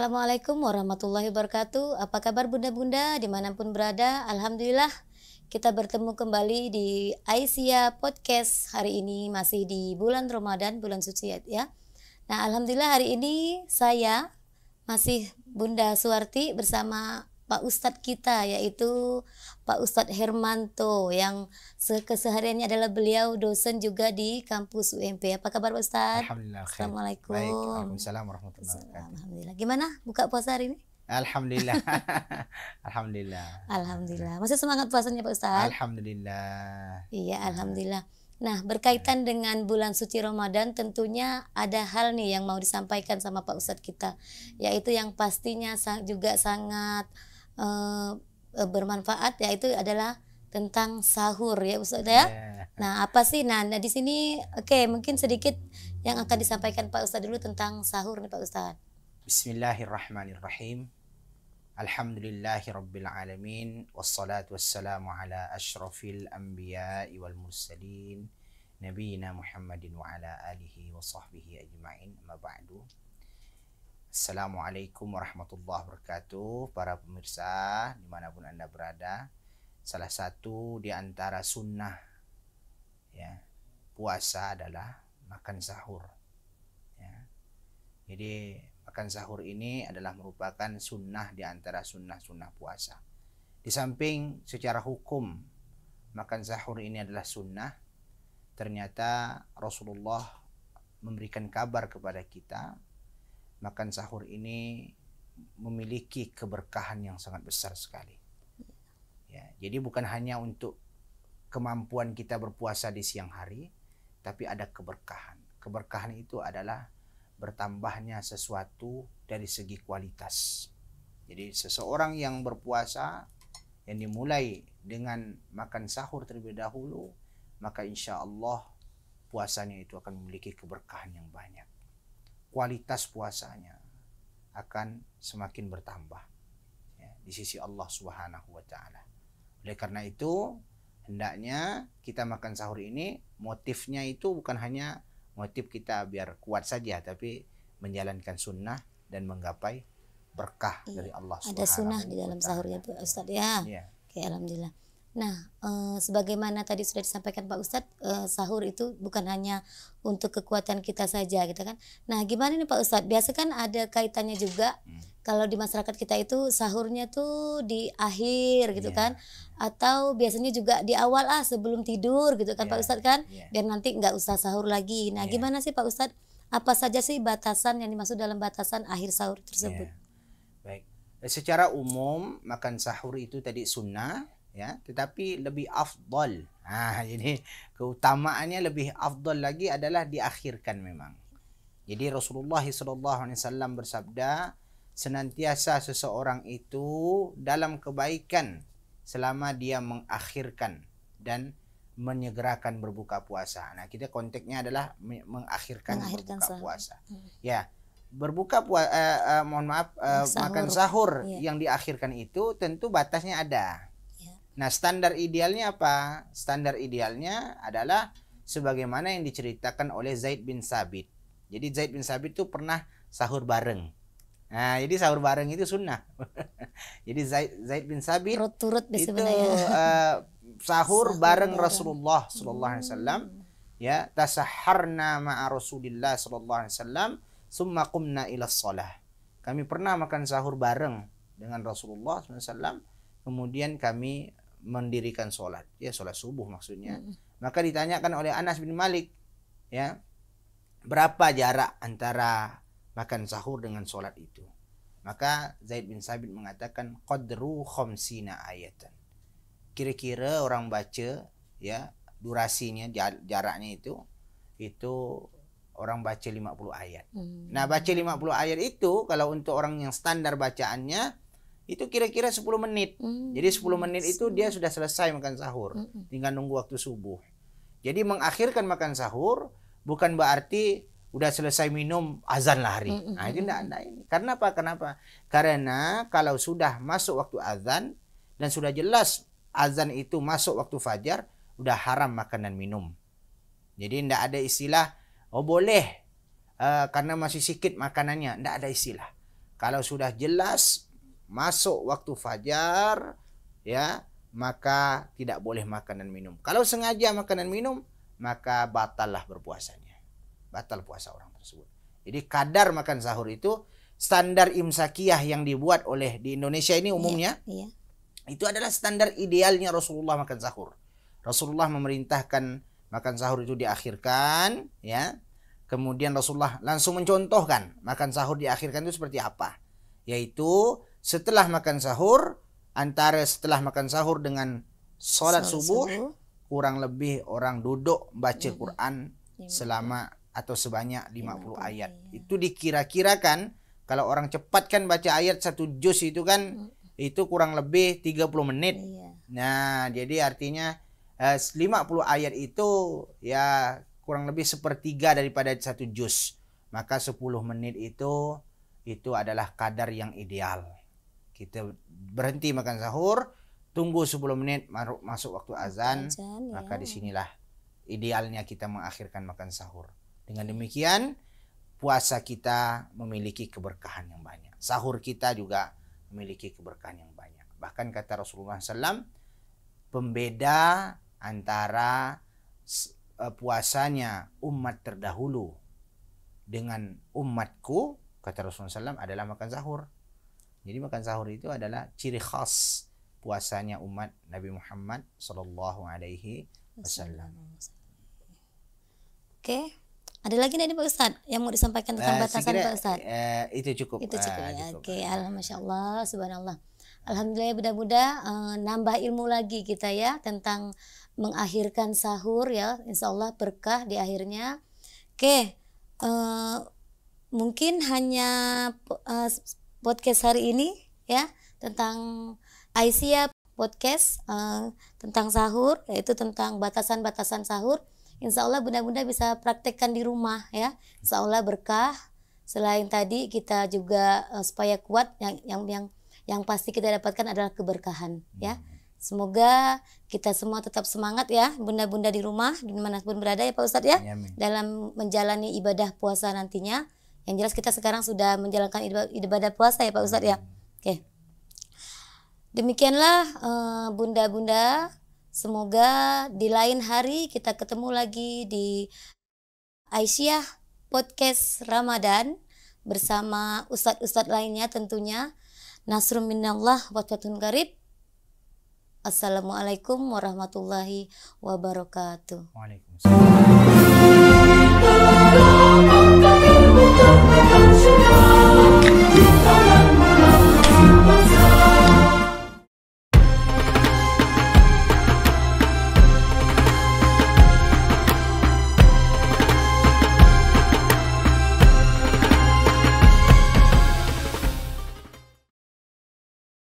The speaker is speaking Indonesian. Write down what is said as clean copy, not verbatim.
Assalamualaikum warahmatullahi wabarakatuh. Apa kabar bunda-bunda dimanapun berada? Alhamdulillah kita bertemu kembali di Aisyah Podcast. Hari ini masih di bulan Ramadan, bulan suci ya. Nah, alhamdulillah hari ini saya masih Bunda Suwarti bersama Pak Ustadz kita, yaitu Pak Ustadz Hermanto, yang kesehariannya adalah beliau dosen juga di kampus UMP. Apa kabar Pak Ustadz? Alhamdulillah khair. Assalamualaikum. Baik, waalaikumsalam warahmatullahi wabarakatuh. Alhamdulillah. Gimana buka puasa hari ini? Alhamdulillah. Alhamdulillah. Alhamdulillah. Masih semangat puasanya Pak Ustadz? Alhamdulillah. Iya, alhamdulillah. Nah, berkaitan dengan bulan suci Ramadan, tentunya ada hal nih yang mau disampaikan sama Pak Ustadz kita, yaitu yang pastinya juga sangat bermanfaat, yaitu adalah tentang sahur ya Ustadz ya. Nah, apa sih? Nah, di sini mungkin sedikit yang akan disampaikan Pak Ustadz dulu tentang sahur nih Pak Ustadz. Bismillahirrahmanirrahim. Alhamdulillahi rabbil alamin, wassalatu wassalamu ala asyrafil anbiya'i wal mursalin, nabiyina Muhammadin wa ala alihi wa sahbihi ajma'in, amma ba'du. Assalamualaikum warahmatullahi wabarakatuh. Para pemirsa dimanapun Anda berada, salah satu di antara sunnah ya puasa adalah makan sahur ya. Jadi makan sahur ini adalah merupakan sunnah di antara sunnah-sunnah puasa. Di samping secara hukum makan sahur ini adalah sunnah, ternyata Rasulullah memberikan kabar kepada kita makan sahur ini memiliki keberkahan yang sangat besar sekali. Ya, jadi bukan hanya untuk kemampuan kita berpuasa di siang hari, tapi ada keberkahan. Keberkahan itu adalah bertambahnya sesuatu dari segi kualitas. Jadi seseorang yang berpuasa yang dimulai dengan makan sahur terlebih dahulu, maka insya Allah puasanya itu akan memiliki keberkahan yang banyak. Kualitas puasanya akan semakin bertambah ya, di sisi Allah Subhanahu wa Ta'ala. Oleh karena itu hendaknya kita makan sahur ini motifnya itu bukan hanya motif kita biar kuat saja, tapi menjalankan sunnah dan menggapai berkah dari Allah Subhanahu wa Ta'ala. Ada sunnah di dalam sahurnya Pak Ustadz ya. Oke, alhamdulillah. Nah, sebagaimana tadi sudah disampaikan Pak Ustadz, sahur itu bukan hanya untuk kekuatan kita saja gitu kan. Nah, gimana nih Pak Ustadz? Biasa kan ada kaitannya juga kalau di masyarakat kita itu sahurnya tuh di akhir gitu kan, atau biasanya juga di awal sebelum tidur gitu kan Pak Ustadz kan, biar nanti nggak usah sahur lagi. Nah, gimana sih Pak Ustadz? Apa saja sih batasan yang dimaksud dalam batasan akhir sahur tersebut? Baik, secara umum makan sahur itu tadi sunnah ya, tetapi lebih afdal. Jadi keutamaannya lebih afdal lagi adalah diakhirkan memang. Jadi Rasulullah SAW bersabda, senantiasa seseorang itu dalam kebaikan selama dia mengakhirkan dan menyegerakan berbuka puasa. Nah, kita konteksnya adalah mengakhirkan berbuka puasa. Ya, berbuka makan sahur yang diakhirkan itu tentu batasnya ada. Nah, standar idealnya apa? Standar idealnya adalah sebagaimana yang diceritakan oleh Zaid bin Sabit. Jadi Zaid bin Sabit itu pernah sahur bareng. Nah, jadi sahur bareng itu sunnah. Jadi Zaid bin Sabit itu sahur bareng Rasulullah sallallahu alaihi wasallam. Ya, tasahharna ma'a Rasulillah sallallahu alaihi wasallam, summa qumna ila shalah. Kami pernah makan sahur bareng dengan Rasulullah sallallahu alaihi wasallam, kemudian kami mendirikan sholat, ya sholat subuh maksudnya. Maka ditanyakan oleh Anas bin Malik, ya, berapa jarak antara makan sahur dengan sholat itu? Maka Zaid bin Sabit mengatakan qadru khamsina ayatan. Kira-kira orang baca ya durasinya jaraknya itu orang baca 50 ayat. Nah, baca 50 ayat itu kalau untuk orang yang standar bacaannya itu kira-kira 10 menit. Jadi 10 menit itu dia sudah selesai makan sahur. Tinggal nunggu waktu subuh. Jadi mengakhirkan makan sahur bukan berarti udah selesai minum azan lari. Nah, itu enggak ini. Karena apa? Kenapa? Karena kalau sudah masuk waktu azan dan sudah jelas azan itu masuk waktu fajar, udah haram makan dan minum. Jadi enggak ada istilah oh boleh karena masih sedikit makanannya, enggak ada istilah. Kalau sudah jelas masuk waktu fajar, ya, maka tidak boleh makan dan minum. Kalau sengaja makan dan minum, maka batallah berpuasanya. Batal puasa orang tersebut. Jadi kadar makan sahur itu standar imsakiyah yang dibuat oleh di Indonesia ini umumnya, itu adalah standar idealnya Rasulullah makan sahur. Rasulullah memerintahkan makan sahur itu diakhirkan, ya. Kemudian Rasulullah langsung mencontohkan makan sahur diakhirkan itu seperti apa. Yaitu setelah makan sahur, antara setelah makan sahur dengan sholat subuh, kurang lebih orang duduk baca Quran selama atau sebanyak 50 ayat. Itu dikira-kirakan kalau orang cepat kan baca ayat 1 juz itu kan itu kurang lebih 30 menit. Nah, jadi artinya 50 ayat itu ya kurang lebih 1/3 daripada 1 juz. Maka 10 menit itu adalah kadar yang ideal. Kita berhenti makan sahur, tunggu 10 menit masuk waktu azan, maka disinilah idealnya kita mengakhirkan makan sahur. Dengan demikian puasa kita memiliki keberkahan yang banyak. Sahur kita juga memiliki keberkahan yang banyak. Bahkan kata Rasulullah SAW, pembeda antara puasanya umat terdahulu dengan umatku, kata Rasulullah SAW, adalah makan sahur. Jadi makan sahur itu adalah ciri khas puasanya umat Nabi Muhammad Sallallahu Alaihi Wasallam. Oke, ada lagi nih Pak Ustadz yang mau disampaikan tentang batasan Pak Ustadz? Itu cukup. Itu cukup ya. Cukup. Oke, alhamdulillah, subhanallah. Alhamdulillah, mudah-mudahan nambah ilmu lagi kita ya tentang mengakhirkan sahur ya. Insya Allah berkah di akhirnya. Oke, mungkin hanya podcast hari ini ya tentang Aisyah podcast tentang sahur, yaitu tentang batasan-batasan sahur. Insya Allah mudah-mudahan bisa praktekkan di rumah ya. Insya Allah berkah. Selain tadi kita juga supaya kuat yang pasti kita dapatkan adalah keberkahan ya. Semoga kita semua tetap semangat ya, bunda-bunda di rumah dimanapun berada ya Pak Ustadz ya, dalam menjalani ibadah puasa nantinya. Yang jelas kita sekarang sudah menjalankan ibadah puasa ya Pak Ustadz ya. Oke. Demikianlah bunda-bunda, semoga di lain hari kita ketemu lagi di Aisyah Podcast Ramadan bersama ustadz-ustadz lainnya tentunya. Nasrun minallah wa fatun qarib. Assalamualaikum warahmatullahi wabarakatuh. Waalaikumsalam.